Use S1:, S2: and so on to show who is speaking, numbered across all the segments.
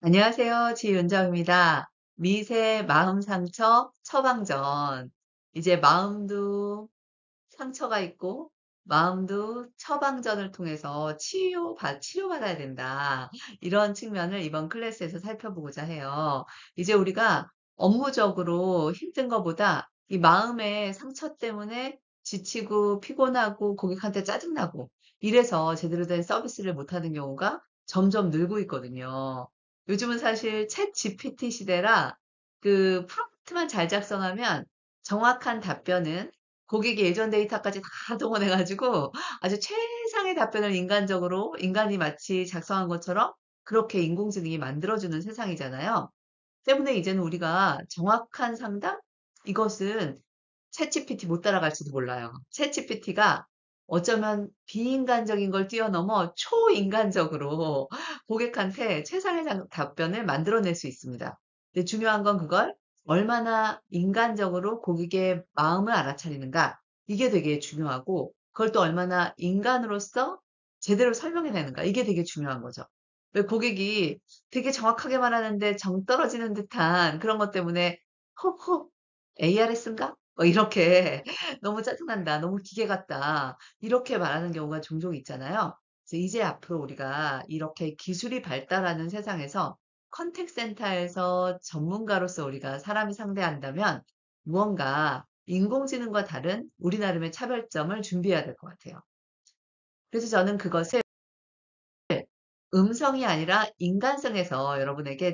S1: 안녕하세요. 지윤정입니다. 미세 마음 상처 처방전. 이제 마음도 상처가 있고, 마음도 처방전을 통해서 치료받아야 된다. 이런 측면을 이번 클래스에서 살펴보고자 해요. 이제 우리가 업무적으로 힘든 것보다 이 마음의 상처 때문에 지치고 피곤하고 고객한테 짜증나고 이래서 제대로 된 서비스를 못하는 경우가 점점 늘고 있거든요. 요즘은 사실 챗 GPT 시대라 그 프롬프트만 잘 작성하면 정확한 답변은 고객의 예전 데이터까지 다 동원해가지고 아주 최상의 답변을 인간적으로 인간이 마치 작성한 것처럼 그렇게 인공지능이 만들어주는 세상이잖아요. 때문에 이제는 우리가 정확한 상담? 이것은 챗GPT 못 따라갈지도 몰라요. 챗GPT가 어쩌면 비인간적인 걸 뛰어넘어 초인간적으로 고객한테 최상의 답변을 만들어낼 수 있습니다. 근데 중요한 건 그걸 얼마나 인간적으로 고객의 마음을 알아차리는가. 이게 되게 중요하고, 그걸 또 얼마나 인간으로서 제대로 설명해내는가. 이게 되게 중요한 거죠. 왜 고객이 되게 정확하게 말하는데 정 떨어지는 듯한 그런 것 때문에 혹 ARS인가? 이렇게 너무 짜증난다. 너무 기계 같다. 이렇게 말하는 경우가 종종 있잖아요. 그래서 이제 앞으로 우리가 이렇게 기술이 발달하는 세상에서 컨택 센터에서 전문가로서 우리가 사람이 상대한다면 무언가 인공지능과 다른 우리 나름의 차별점을 준비해야 될 것 같아요. 그래서 저는 그것을 음성이 아니라 인간성에서 여러분에게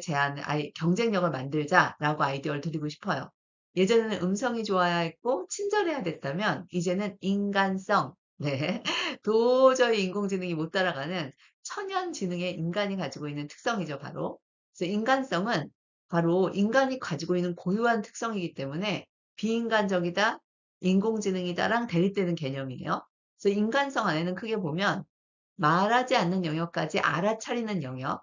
S1: 경쟁력을 만들자라고 아이디어를 드리고 싶어요. 예전에는 음성이 좋아야 했고 친절해야 됐다면 이제는 인간성, 네. 도저히 인공지능이 못 따라가는 천연지능의 인간이 가지고 있는 특성이죠, 바로. 그래서 인간성은 바로 인간이 가지고 있는 고유한 특성이기 때문에 비인간적이다, 인공지능이다랑 대립되는 개념이에요. 그래서 인간성 안에는 크게 보면 말하지 않는 영역까지 알아차리는 영역,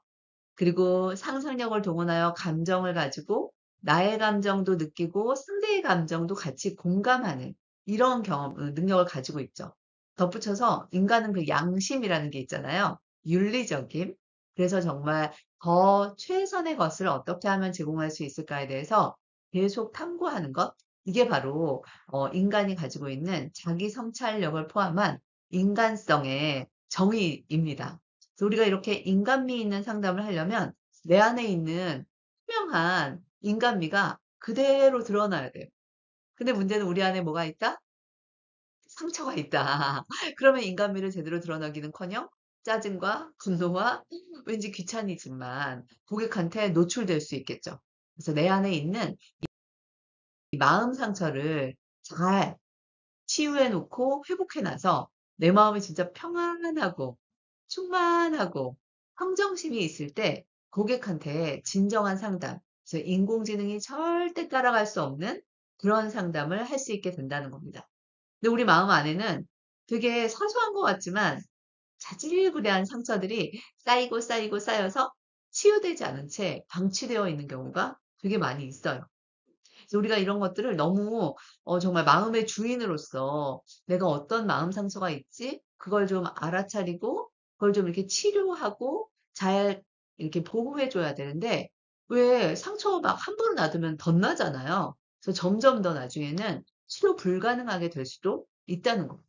S1: 그리고 상상력을 동원하여 감정을 가지고 나의 감정도 느끼고 상대의 감정도 같이 공감하는 이런 능력을 가지고 있죠. 덧붙여서 인간은 그 양심이라는 게 있잖아요. 윤리적임. 그래서 정말 더 최선의 것을 어떻게 하면 제공할 수 있을까에 대해서 계속 탐구하는 것. 이게 바로 인간이 가지고 있는 자기 성찰력을 포함한 인간성의 정의입니다. 그래서 우리가 이렇게 인간미 있는 상담을 하려면 내 안에 있는 투명한 인간미가 그대로 드러나야 돼요. 근데 문제는 우리 안에 뭐가 있다? 상처가 있다. 그러면 인간미를 제대로 드러나기는커녕 짜증과 분노와 왠지 귀차니즘만 고객한테 노출될 수 있겠죠. 그래서 내 안에 있는 이 마음 상처를 잘 치유해 놓고 회복해 놔서 내 마음이 진짜 평안하고 충만하고 평정심이 있을 때 고객한테 진정한 상담, 그래서 인공지능이 절대 따라갈 수 없는 그런 상담을 할 수 있게 된다는 겁니다. 근데 우리 마음 안에는 되게 사소한 것 같지만 자질구레한 상처들이 쌓이고 쌓이고 쌓여서 치유되지 않은 채 방치되어 있는 경우가 되게 많이 있어요. 그래서 우리가 이런 것들을 너무 정말 마음의 주인으로서 내가 어떤 마음 상처가 있지? 그걸 좀 알아차리고 그걸 좀 이렇게 치료하고 잘 이렇게 보호해 줘야 되는데 왜 상처 막 함부로 놔두면 덧나잖아요. 그래서 점점 더 나중에는 치료 불가능하게 될 수도 있다는 거.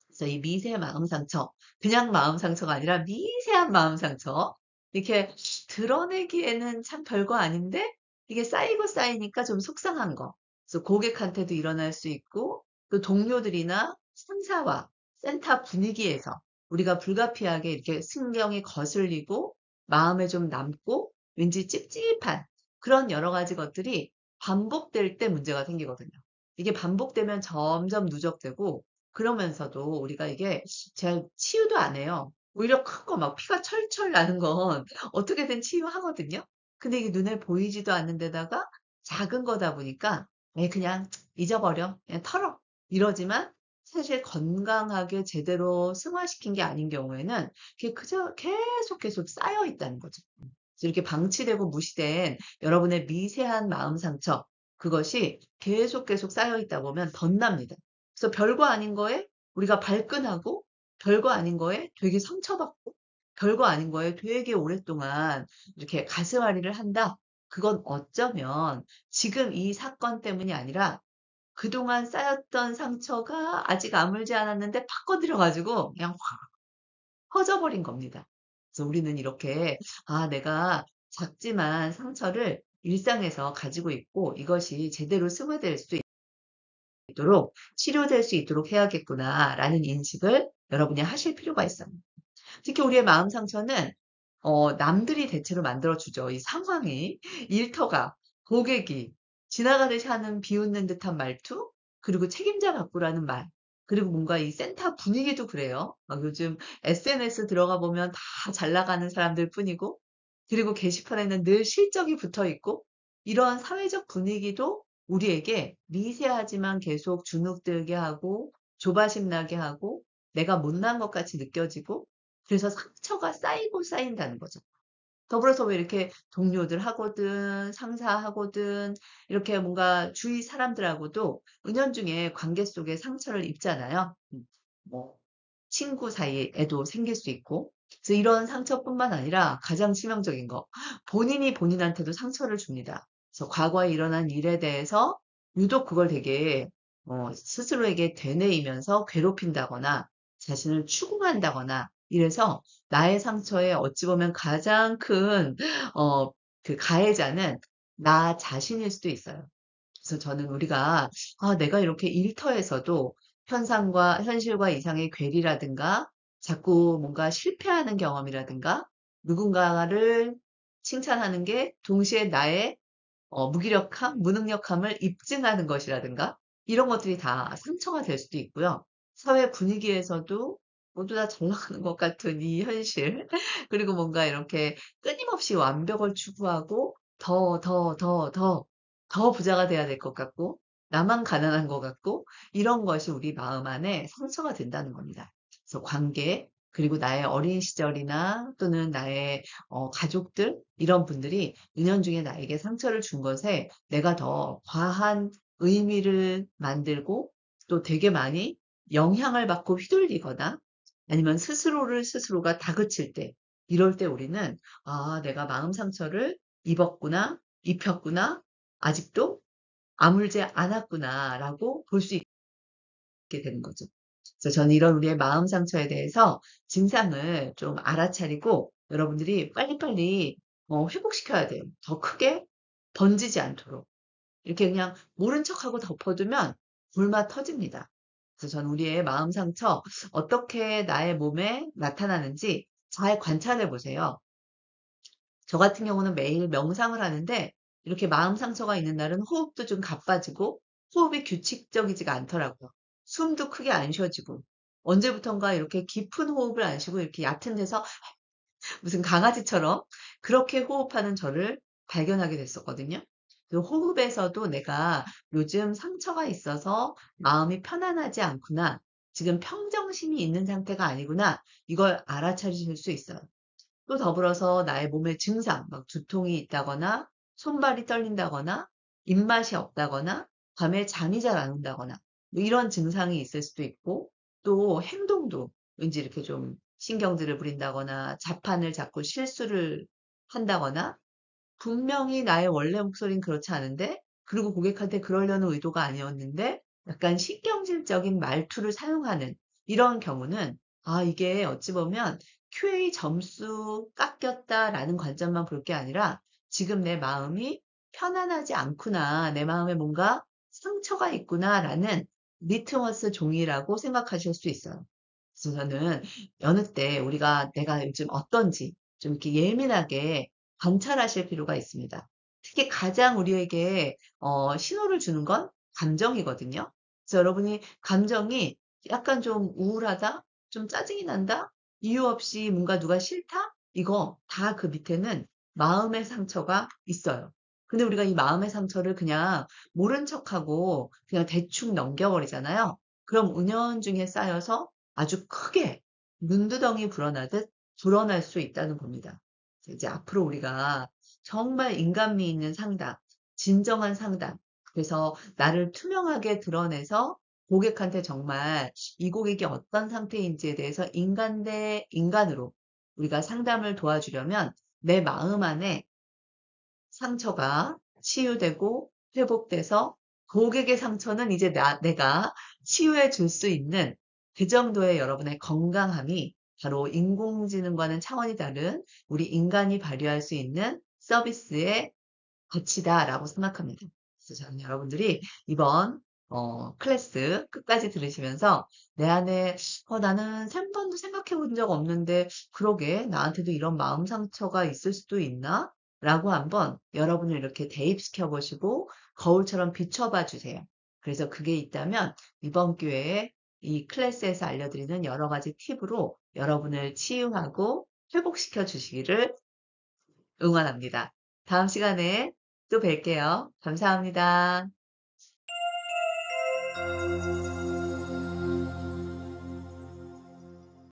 S1: 그래서 이 미세 마음 상처, 그냥 마음 상처가 아니라 미세한 마음 상처, 이렇게 드러내기에는 참 별거 아닌데, 이게 쌓이고 쌓이니까 좀 속상한 거. 그래서 고객한테도 일어날 수 있고, 또 동료들이나 상사와 센터 분위기에서 우리가 불가피하게 이렇게 신경이 거슬리고, 마음에 좀 남고, 왠지 찝찝한 그런 여러 가지 것들이 반복될 때 문제가 생기거든요. 이게 반복되면 점점 누적되고, 그러면서도 우리가 이게 잘 치유도 안 해요. 오히려 큰 거 막 피가 철철 나는 건 어떻게든 치유하거든요. 근데 이게 눈에 보이지도 않는 데다가 작은 거다 보니까 그냥 잊어버려. 그냥 털어. 이러지만 사실 건강하게 제대로 승화시킨 게 아닌 경우에는 그게 그저 계속 쌓여 있다는 거죠. 그래서 이렇게 방치되고 무시된 여러분의 미세한 마음 상처, 그것이 계속 쌓여 있다 보면 덧납니다. 그래서 별거 아닌 거에 우리가 발끈하고 별거 아닌 거에 되게 상처받고 별거 아닌 거에 되게 오랫동안 이렇게 가슴앓이를 한다. 그건 어쩌면 지금 이 사건 때문이 아니라 그동안 쌓였던 상처가 아직 아물지 않았는데 팍 건드려 가지고 그냥 확 퍼져버린 겁니다. 그래서 우리는 이렇게 내가 작지만 상처를 일상에서 가지고 있고 이것이 제대로 승화될 수 있도록 치료될 수 있도록 해야겠구나라는 인식을 여러분이 하실 필요가 있어요. 특히 우리의 마음 상처는 남들이 대체로 만들어주죠. 이 상황이, 일터가, 고객이, 지나가듯이 하는 비웃는 듯한 말투, 그리고 책임자 갖고라는 말, 그리고 뭔가 이 센터 분위기도 그래요. 막 요즘 SNS 들어가 보면 다 잘 나가는 사람들 뿐이고, 그리고 게시판에는 늘 실적이 붙어 있고, 이런 사회적 분위기도 우리에게 미세하지만 계속 주눅들게 하고, 조바심 나게 하고, 내가 못난 것 같이 느껴지고, 그래서 상처가 쌓이고 쌓인다는 거죠. 더불어서 왜 이렇게 동료들하고든 상사하고든 이렇게 뭔가 주위 사람들하고도 은연중에 관계 속에 상처를 입잖아요. 뭐 친구 사이에도 생길 수 있고. 그래서 이런 상처뿐만 아니라 가장 치명적인 거, 본인이 본인한테도 상처를 줍니다. 그래서 과거에 일어난 일에 대해서 유독 그걸 되게 스스로에게 되뇌이면서 괴롭힌다거나 자신을 추궁한다거나 이래서 나의 상처에 어찌 보면 가장 큰 그 가해자는 나 자신일 수도 있어요. 그래서 저는 우리가 내가 이렇게 일터에서도 현실과 이상의 괴리라든가 자꾸 뭔가 실패하는 경험이라든가 누군가를 칭찬하는 게 동시에 나의 무기력함, 무능력함을 입증하는 것이라든가 이런 것들이 다 상처가 될 수도 있고요. 사회 분위기에서도 모두 다 잘 나가는 것 같은 이 현실, 그리고 뭔가 이렇게 끊임없이 완벽을 추구하고 더 부자가 돼야 될 것 같고 나만 가난한 것 같고 이런 것이 우리 마음 안에 상처가 된다는 겁니다. 그래서 관계, 그리고 나의 어린 시절이나 또는 나의 가족들 이런 분들이 은연중에 나에게 상처를 준 것에 내가 더 과한 의미를 만들고 또 되게 많이 영향을 받고 휘둘리거나 아니면 스스로가 다그칠 때 이럴 때 우리는 내가 마음 상처를 입혔구나, 아직도 아물지 않았구나라고 볼 수 있게 되는 거죠. 그래서 저는 이런 우리의 마음 상처에 대해서 진상을 좀 알아차리고 여러분들이 빨리빨리 회복시켜야 돼요. 더 크게 번지지 않도록. 이렇게 그냥 모른 척하고 덮어두면 불맛 터집니다. 그래서 저는 우리의 마음 상처 어떻게 나의 몸에 나타나는지 잘 관찰해 보세요. 저 같은 경우는 매일 명상을 하는데 이렇게 마음 상처가 있는 날은 호흡도 좀 가빠지고 호흡이 규칙적이지가 않더라고요. 숨도 크게 안 쉬어지고 언제부턴가 이렇게 깊은 호흡을 안 쉬고 이렇게 얕은 데서 무슨 강아지처럼 그렇게 호흡하는 저를 발견하게 됐었거든요. 그 호흡에서도 내가 요즘 상처가 있어서 마음이 편안하지 않구나. 지금 평정심이 있는 상태가 아니구나. 이걸 알아차리실 수 있어요. 또 더불어서 나의 몸의 증상, 막 두통이 있다거나, 손발이 떨린다거나, 입맛이 없다거나, 밤에 잠이 잘 안 온다거나, 뭐 이런 증상이 있을 수도 있고, 또 행동도 왠지 이렇게 좀 신경질을 부린다거나, 자판을 자꾸 실수를 한다거나, 분명히 나의 원래 목소리는 그렇지 않은데, 그리고 고객한테 그러려는 의도가 아니었는데, 약간 신경질적인 말투를 사용하는 이런 경우는, 이게 어찌 보면 QA 점수 깎였다라는 관점만 볼 게 아니라, 지금 내 마음이 편안하지 않구나, 내 마음에 뭔가 상처가 있구나라는 리트머스 종이라고 생각하실 수 있어요. 그래서 저는 여느 때 내가 요즘 어떤지 좀 이렇게 예민하게 관찰하실 필요가 있습니다. 특히 가장 우리에게 신호를 주는 건 감정이거든요. 그래서 여러분이 감정이 약간 좀 우울하다, 좀 짜증이 난다, 이유 없이 뭔가 누가 싫다? 이거 다 그 밑에는 마음의 상처가 있어요. 근데 우리가 이 마음의 상처를 그냥 모른 척하고 그냥 대충 넘겨버리잖아요. 그럼 은연중에 쌓여서 아주 크게 눈두덩이 불어나듯 불어날 수 있다는 겁니다. 이제 앞으로 우리가 정말 인간미 있는 상담, 진정한 상담, 그래서 나를 투명하게 드러내서 고객한테 정말 이 고객이 어떤 상태인지에 대해서 인간 대 인간으로 우리가 상담을 도와주려면 내 마음 안에 상처가 치유되고 회복돼서 고객의 상처는 이제 내가 치유해 줄 수 있는 그 정도의 여러분의 건강함이 바로 인공지능과는 차원이 다른 우리 인간이 발휘할 수 있는 서비스의 가치다라고 생각합니다. 그래서 저는 여러분들이 이번 클래스 끝까지 들으시면서 내 안에 나는 한 번도 생각해 본 적 없는데 그러게 나한테도 이런 마음 상처가 있을 수도 있나? 라고 한번 여러분을 이렇게 대입시켜 보시고 거울처럼 비춰봐 주세요. 그래서 그게 있다면 이번 기회에 이 클래스에서 알려드리는 여러 가지 팁으로 여러분을 치유하고 회복시켜 주시기를 응원합니다. 다음 시간에 또 뵐게요. 감사합니다.